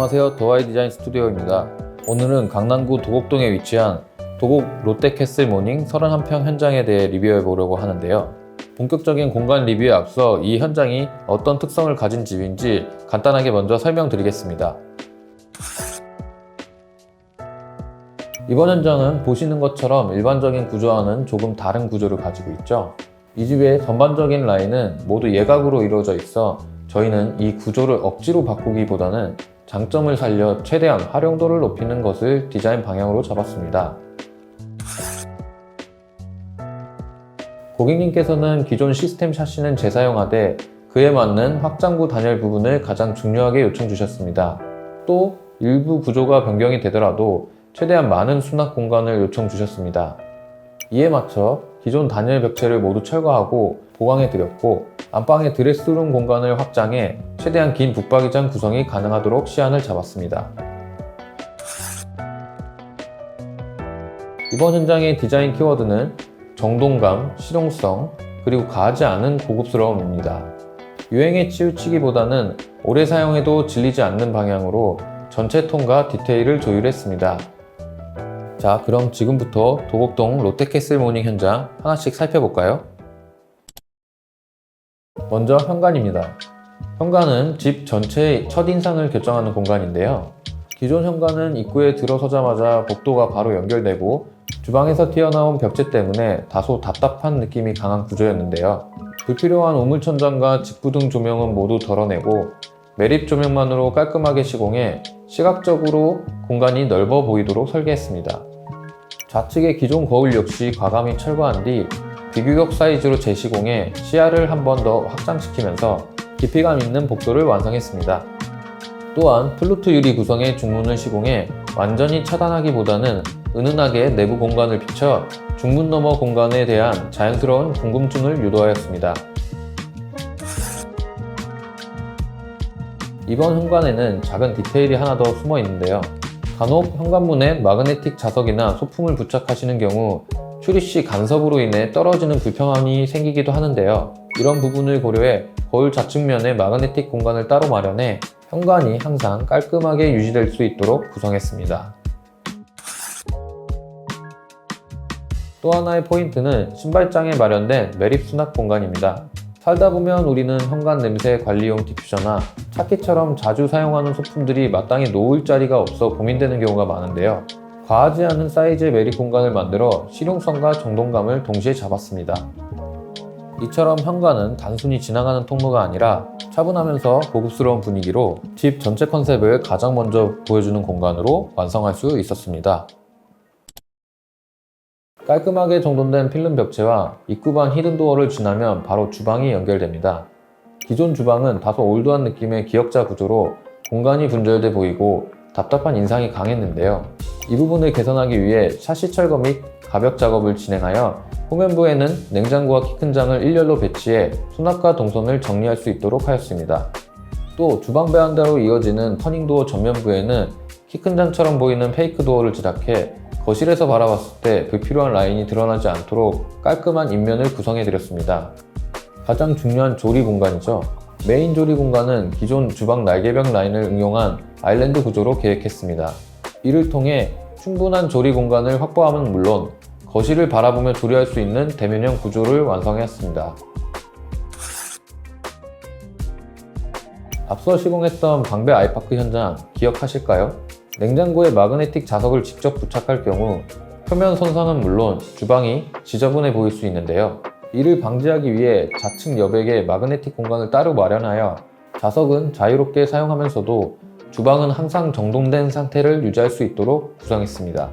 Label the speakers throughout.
Speaker 1: 안녕하세요. 더와이 디자인 스튜디오입니다. 오늘은 강남구 도곡동에 위치한 도곡 롯데캐슬 모닝 31평 현장에 대해 리뷰해 보려고 하는데요. 본격적인 공간 리뷰에 앞서 이 현장이 어떤 특성을 가진 집인지 간단하게 먼저 설명드리겠습니다. 이번 현장은 보시는 것처럼 일반적인 구조와는 조금 다른 구조를 가지고 있죠. 이 집의 전반적인 라인은 모두 예각으로 이루어져 있어 저희는 이 구조를 억지로 바꾸기보다는 장점을 살려 최대한 활용도를 높이는 것을 디자인 방향으로 잡았습니다. 고객님께서는 기존 시스템 샤시는 재사용하되 그에 맞는 확장구 단열 부분을 가장 중요하게 요청 주셨습니다. 또 일부 구조가 변경이 되더라도 최대한 많은 수납 공간을 요청 주셨습니다. 이에 맞춰 기존 단열 벽체를 모두 철거하고 보강해 드렸고 안방의 드레스룸 공간을 확장해 최대한 긴 붙박이장 구성이 가능하도록 시안을 잡았습니다. 이번 현장의 디자인 키워드는 정돈감, 실용성, 그리고 과하지 않은 고급스러움입니다. 유행에 치우치기보다는 오래 사용해도 질리지 않는 방향으로 전체 톤과 디테일을 조율했습니다. 자, 그럼 지금부터 도곡동 롯데캐슬 모닝 현장 하나씩 살펴볼까요? 먼저 현관입니다. 현관은 집 전체의 첫인상을 결정하는 공간인데요. 기존 현관은 입구에 들어서자마자 복도가 바로 연결되고 주방에서 튀어나온 벽체 때문에 다소 답답한 느낌이 강한 구조였는데요. 불필요한 우물천장과 직부등 조명은 모두 덜어내고 매립 조명만으로 깔끔하게 시공해 시각적으로 공간이 넓어 보이도록 설계했습니다. 좌측의 기존 거울 역시 과감히 철거한 뒤 비규격 사이즈로 재시공해 시야를 한 번 더 확장시키면서 깊이감 있는 복도를 완성했습니다. 또한 플루트 유리 구성의 중문을 시공해 완전히 차단하기보다는 은은하게 내부 공간을 비춰 중문 너머 공간에 대한 자연스러운 궁금증을 유도하였습니다. 이번 현관에는 작은 디테일이 하나 더 숨어 있는데요. 간혹 현관문에 마그네틱 자석이나 소품을 부착하시는 경우 출입 시 간섭으로 인해 떨어지는 불편함이 생기기도 하는데요. 이런 부분을 고려해 거울 좌측면에 마그네틱 공간을 따로 마련해 현관이 항상 깔끔하게 유지될 수 있도록 구성했습니다. 또 하나의 포인트는 신발장에 마련된 매립 수납 공간입니다. 살다 보면 우리는 현관 냄새 관리용 디퓨저나 차키처럼 자주 사용하는 소품들이 마땅히 놓을 자리가 없어 고민되는 경우가 많은데요. 과하지 않은 사이즈의 매립 공간을 만들어 실용성과 정돈감을 동시에 잡았습니다. 이처럼 현관은 단순히 지나가는 통로가 아니라 차분하면서 고급스러운 분위기로 집 전체 컨셉을 가장 먼저 보여주는 공간으로 완성할 수 있었습니다. 깔끔하게 정돈된 필름 벽체와 입구반 히든도어를 지나면 바로 주방이 연결됩니다. 기존 주방은 다소 올드한 느낌의 기역자 구조로 공간이 분절돼 보이고 답답한 인상이 강했는데요. 이 부분을 개선하기 위해 샤시 철거 및 가벽 작업을 진행하여 후면부에는 냉장고와 키큰 장을 일렬로 배치해 수납과 동선을 정리할 수 있도록 하였습니다. 또 주방 베란다로 이어지는 터닝도어 전면부에는 키큰 장처럼 보이는 페이크 도어를 제작해 거실에서 바라봤을 때 불필요한 라인이 드러나지 않도록 깔끔한 인면을 구성해드렸습니다. 가장 중요한 조리 공간이죠. 메인 조리 공간은 기존 주방 날개벽 라인을 응용한 아일랜드 구조로 계획했습니다. 이를 통해 충분한 조리 공간을 확보함은 물론 거실을 바라보며 조리할 수 있는 대면형 구조를 완성했습니다. 앞서 시공했던 방배 아이파크 현장 기억하실까요? 냉장고에 마그네틱 자석을 직접 부착할 경우 표면 손상은 물론 주방이 지저분해 보일 수 있는데요. 이를 방지하기 위해 좌측 여백에 마그네틱 공간을 따로 마련하여 자석은 자유롭게 사용하면서도 주방은 항상 정돈된 상태를 유지할 수 있도록 구성했습니다.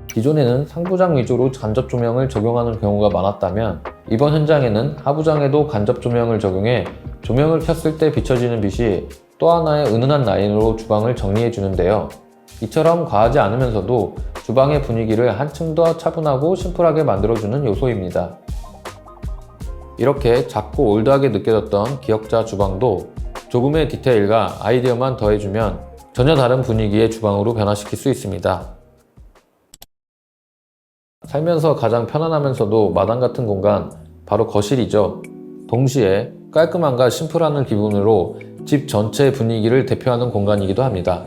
Speaker 1: 기존에는 상부장 위주로 간접 조명을 적용하는 경우가 많았다면 이번 현장에는 하부장에도 간접 조명을 적용해 조명을 켰을 때 비춰지는 빛이 또 하나의 은은한 라인으로 주방을 정리해 주는데요. 이처럼 과하지 않으면서도 주방의 분위기를 한층 더 차분하고 심플하게 만들어주는 요소입니다. 이렇게 작고 올드하게 느껴졌던 기역자 주방도 조금의 디테일과 아이디어만 더해주면 전혀 다른 분위기의 주방으로 변화시킬 수 있습니다. 살면서 가장 편안하면서도 마당 같은 공간, 바로 거실이죠. 동시에 깔끔함과 심플함을 기본으로 집 전체 분위기를 대표하는 공간이기도 합니다.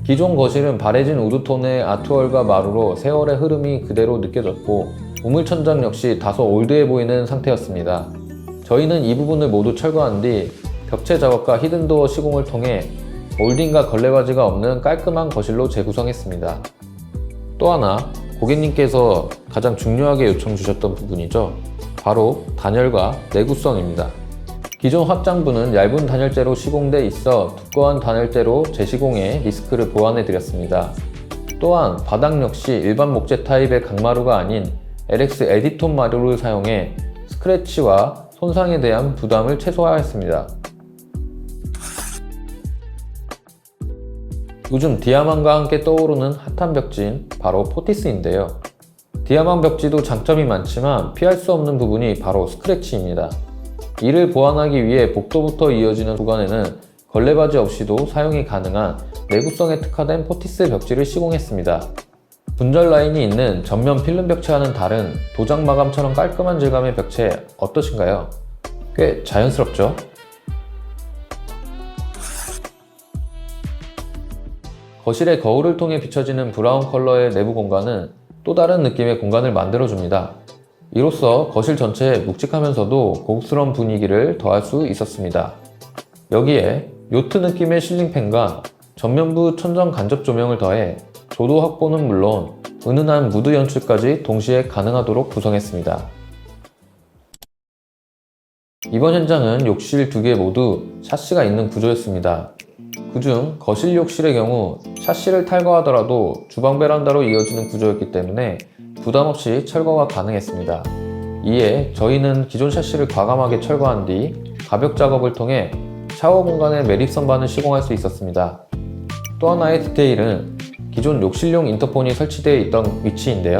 Speaker 1: 기존 거실은 바래진 우드톤의 아트월과 마루로 세월의 흐름이 그대로 느껴졌고 우물천장 역시 다소 올드해 보이는 상태였습니다. 저희는 이 부분을 모두 철거한 뒤 벽체 작업과 히든도어 시공을 통해 몰딩과 걸레바지가 없는 깔끔한 거실로 재구성했습니다. 또 하나 고객님께서 가장 중요하게 요청 주셨던 부분이죠. 바로 단열과 내구성입니다. 기존 확장부는 얇은 단열재로 시공돼 있어 두꺼운 단열재로 재시공해 리스크를 보완해 드렸습니다. 또한 바닥 역시 일반 목재 타입의 강마루가 아닌 LX 에디톤 마루를 사용해 스크래치와 손상에 대한 부담을 최소화했습니다. 요즘 디아망과 함께 떠오르는 핫한 벽지인 바로 포티스인데요. 디아망 벽지도 장점이 많지만 피할 수 없는 부분이 바로 스크래치입니다. 이를 보완하기 위해 복도부터 이어지는 구간에는 걸레바지 없이도 사용이 가능한 내구성에 특화된 포티스 벽지를 시공했습니다. 분절 라인이 있는 전면 필름 벽체와는 다른 도장 마감처럼 깔끔한 질감의 벽체 어떠신가요? 꽤 자연스럽죠? 거실의 거울을 통해 비춰지는 브라운 컬러의 내부 공간은 또 다른 느낌의 공간을 만들어줍니다. 이로써 거실 전체에 묵직하면서도 고급스러운 분위기를 더할 수 있었습니다. 여기에 요트 느낌의 실링팬과 전면부 천정 간접 조명을 더해 조도 확보는 물론 은은한 무드 연출까지 동시에 가능하도록 구성했습니다. 이번 현장은 욕실 2개 모두 샤시가 있는 구조였습니다. 그중 거실 욕실의 경우 샤시를 탈거하더라도 주방 베란다로 이어지는 구조였기 때문에 부담없이 철거가 가능했습니다. 이에 저희는 기존 샤시를 과감하게 철거한 뒤 가벽 작업을 통해 샤워 공간의 매립 선반을 시공할 수 있었습니다. 또 하나의 디테일은 기존 욕실용 인터폰이 설치되어 있던 위치인데요.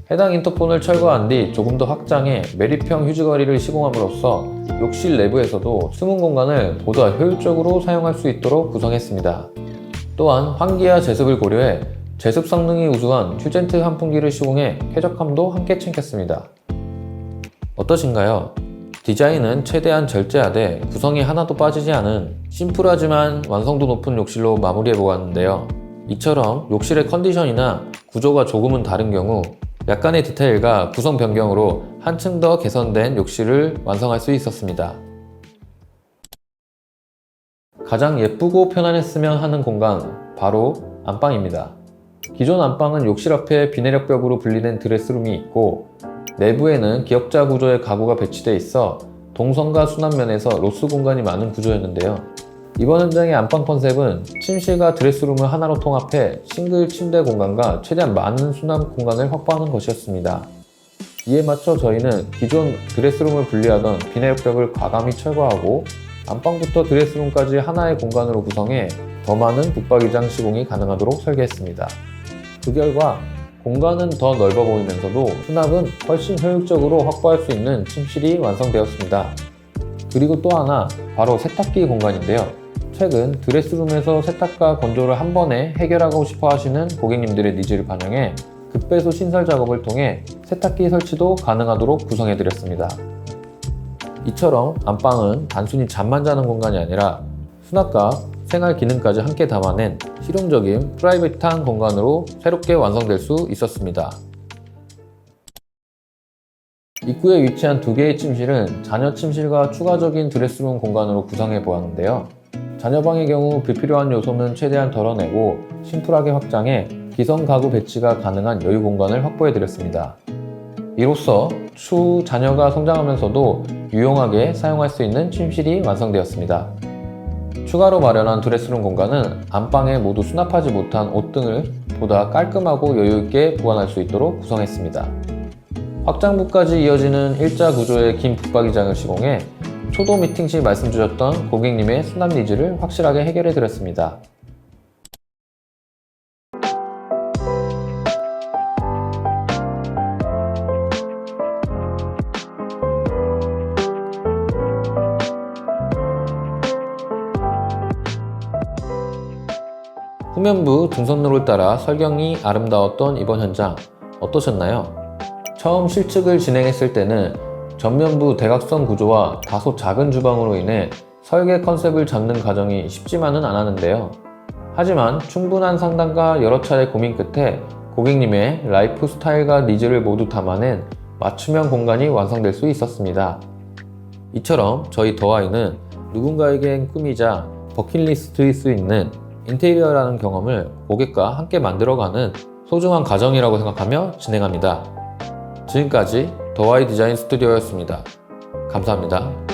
Speaker 1: 해당 인터폰을 철거한 뒤 조금 더 확장해 매립형 휴지거리를 시공함으로써 욕실 내부에서도 숨은 공간을 보다 효율적으로 사용할 수 있도록 구성했습니다. 또한 환기와 제습을 고려해 제습 성능이 우수한 휴젠트 환풍기를 시공해 쾌적함도 함께 챙겼습니다. 어떠신가요? 디자인은 최대한 절제하되 구성이 하나도 빠지지 않은 심플하지만 완성도 높은 욕실로 마무리해보았는데요. 이처럼 욕실의 컨디션이나 구조가 조금은 다른 경우 약간의 디테일과 구성 변경으로 한층 더 개선된 욕실을 완성할 수 있었습니다. 가장 예쁘고 편안했으면 하는 공간, 바로 안방입니다. 기존 안방은 욕실 앞에 비내력 벽으로 분리된 드레스룸이 있고 내부에는 기역자 구조의 가구가 배치되어 있어 동선과 수납면에서 로스 공간이 많은 구조였는데요. 이번 현장의 안방 컨셉은 침실과 드레스룸을 하나로 통합해 싱글 침대 공간과 최대한 많은 수납 공간을 확보하는 것이었습니다. 이에 맞춰 저희는 기존 드레스룸을 분리하던 비내력 벽을 과감히 철거하고 안방부터 드레스룸까지 하나의 공간으로 구성해 더 많은 붙박이장 시공이 가능하도록 설계했습니다. 그 결과 공간은 더 넓어 보이면서도 수납은 훨씬 효율적으로 확보할 수 있는 침실이 완성되었습니다. 그리고 또 하나, 바로 세탁기 공간인데요. 최근 드레스룸에서 세탁과 건조를 한 번에 해결하고 싶어 하시는 고객님들의 니즈를 반영해 급배수 신설 작업을 통해 세탁기 설치도 가능하도록 구성해드렸습니다. 이처럼 안방은 단순히 잠만 자는 공간이 아니라 수납과 생활 기능까지 함께 담아낸 실용적인 프라이빗한 공간으로 새롭게 완성될 수 있었습니다. 입구에 위치한 2개의 침실은 자녀 침실과 추가적인 드레스룸 공간으로 구성해 보았는데요. 자녀방의 경우 불필요한 요소는 최대한 덜어내고 심플하게 확장해 기성 가구 배치가 가능한 여유 공간을 확보해 드렸습니다. 이로써 추후 자녀가 성장하면서도 유용하게 사용할 수 있는 침실이 완성되었습니다. 추가로 마련한 드레스룸 공간은 안방에 모두 수납하지 못한 옷 등을 보다 깔끔하고 여유있게 보관할 수 있도록 구성했습니다. 확장부까지 이어지는 일자 구조의 긴 붙박이장을 시공해 초도 미팅 시 말씀 주셨던 고객님의 수납 니즈를 확실하게 해결해 드렸습니다. 후면부 등선로를 따라 설경이 아름다웠던 이번 현장 어떠셨나요? 처음 실측을 진행했을 때는 전면부 대각선 구조와 다소 작은 주방으로 인해 설계 컨셉을 잡는 과정이 쉽지만은 않았는데요. 하지만 충분한 상담과 여러 차례 고민 끝에 고객님의 라이프 스타일과 니즈를 모두 담아낸 맞춤형 공간이 완성될 수 있었습니다. 이처럼 저희 더하이는 누군가에겐 꿈이자 버킷리스트일 수 있는 인테리어라는 경험을 고객과 함께 만들어가는 소중한 과정이라고 생각하며 진행합니다. 지금까지 더하이 디자인 스튜디오였습니다. 감사합니다.